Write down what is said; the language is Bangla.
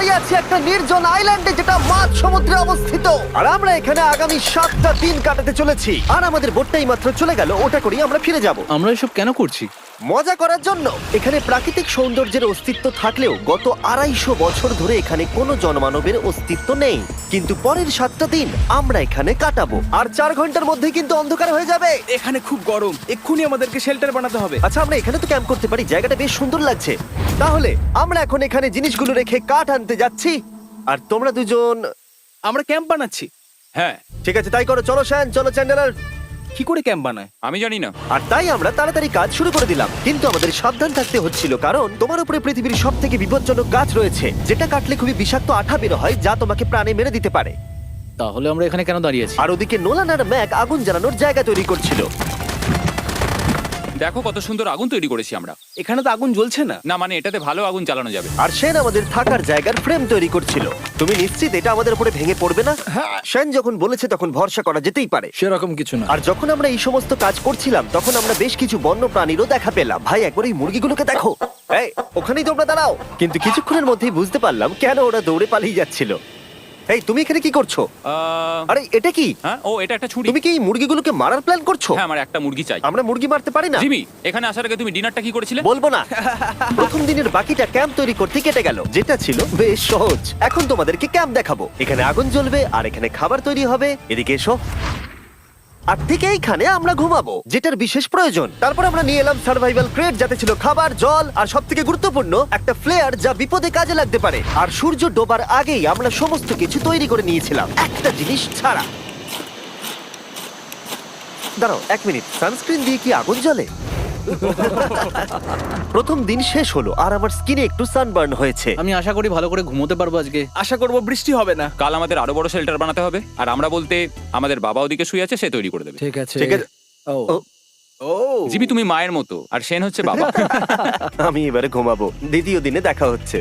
দাঁড়িয়ে আছি একটা নির্জন আইল্যান্ডে যেটা মাঝ সমুদ্রে অবস্থিত, আর আমরা এখানে আগামী 7টা দিন কাটাতে চলেছি। আর আমাদের বোটটাই মাত্র চলে গেল, ওটা করেই আমরা ফিরে যাব আমরা এসব কেন করছি? মজা করার জন্য। এখানে প্রাকৃতিক সৌন্দর্যের অস্তিত্ব থাকলেও গত 250 বছর ধরে এখানে কোনো জনমানবের অস্তিত্ব নেই। কিন্তু পরের 7টা দিন আমরা এখানে কাটাবো, আর 4 ঘন্টার মধ্যে কিন্তু অন্ধকার হয়ে যাবে। এখানে খুব গরম, এক্ষুনি আমাদেরকে শেল্টার বানাতে হবে। আচ্ছা, আমরা এখানে তো ক্যাম্প করতে পারি, জায়গাটা বেশ সুন্দর লাগছে। তাহলে আমরা এখন এখানে জিনিসগুলো রেখে কাঠ আনতে যাচ্ছি, আর তোমরা দুজন। আমরা ক্যাম্প বানাচ্ছি। হ্যাঁ, ঠিক আছে, তাই করো। চলো শ্যান, চলো চ্যান্ডেলার। কি করে ক্যাম্প বানায়? আমি জানি না। আর তাই আমরা তাড়াতাড়ি কাজ শুরু করে দিলাম, কিন্তু আমাদের সাবধান থাকতে হচ্ছিল, কারণ তোমার উপরে পৃথিবীর সব থেকে বিপজ্জনক গাছ রয়েছে, যেটা কাটলে খুবই বিষাক্ত আঠা বের হয়, যা তোমাকে প্রাণে মেরে দিতে পারে। তাহলে আমরা এখানে কেন দাঁড়িয়ে আছি? আর ওদিকে নোলান আর ম্যাক আগুন জ্বালানোর জায়গা তৈরি করছিল। দেখো কত সুন্দর আগুন তৈরি করেছি আমরা। এখানে তো আগুন জ্বলছে না। না মানে এটাতে ভালো আগুন জ্বালানো যাবে। আর সেন আমাদের থাকার জায়গার ফ্রেম তৈরি করছিল। তুমি নিশ্চিত এটা আমাদের উপরে ভেঙে পড়বে না? সেন যখন বলেছে তখন ভরসা করা যেতেই পারে। সেরকম কিছু না। আর যখন আমরা এই সমস্ত কাজ করছিলাম, তখন আমরা বেশ কিছু বন্য প্রাণীরও দেখা পেলাম। ভাই, একবার এই মুরগিগুলোকে দেখো। এই, ওখানেই তোমরা দাঁড়াও। কিন্তু কিছুক্ষণের মধ্যেই বুঝতে পারলাম কেন ওরা দৌড়ে পালিয়ে যাচ্ছিল। এই, তুমি এখানে কি করছো? আরে এটা কি? হ্যাঁ, ও এটা একটা ছুরি। তুমি কি এই মুরগিগুলোকে মারার প্ল্যান করছো? হ্যাঁ, আমার একটা মুরগি চাই। আমরা মুরগি মারতে পারি না। জিমি, এখানে আসার আগে তুমি ডিনারটা কি করেছিলে? বলবো না। প্রথম দিনের বাকিটা ক্যাম্প তৈরি করতে কেটে গেল, যেটা ছিল বেশ সহজ। এখন তোমাদেরকে ক্যাম্প দেখাবো। এখানে আগুন জ্বলবে আর এখানে খাবার তৈরি হবে। এদিকে এসো। আর ঠিক এইখানে আমরা ঘুমাবো, যেটার বিশেষ প্রয়োজন। তারপর আমরা নিয়ে এলাম সার্ভাইভাল ক্রেট, যাতে ছিল খাবার, জল আর সবথেকে গুরুত্বপূর্ণ একটা ফ্লেয়ার, যা বিপদে কাজে লাগতে পারে। আর সূর্য ডোবার আগেই আমরা সমস্ত কিছু তৈরি করে নিয়েছিলাম, একটা জিনিস ছাড়া। দাঁড়াও 1 মিনিট, সানস্ক্রিন দিয়ে কি আগুন জ্বলে? প্রথম দিন শেষ হলো আর আমার স্কিনে একটু সানবার্ন হয়েছে। আমি আশা করি ভালো করে ঘুমোতে পারবো আজকে। আশা করব বৃষ্টি হবে না। কাল আমাদের আরো বড় শেল্টার বানাতে হবে, আর আমরা বলতে আমাদের বাবা ওদিকে শুয়ে আছে, সে তৈরি করে দেবে। ঠিক আছে। ঠিক আছে। ও ও, ও জিমি তুমি মায়ের মতো, আর সেন হচ্ছে বাবা। আমি এবারে ঘুমাবো। দ্বিতীয় দিনে দেখা হচ্ছে।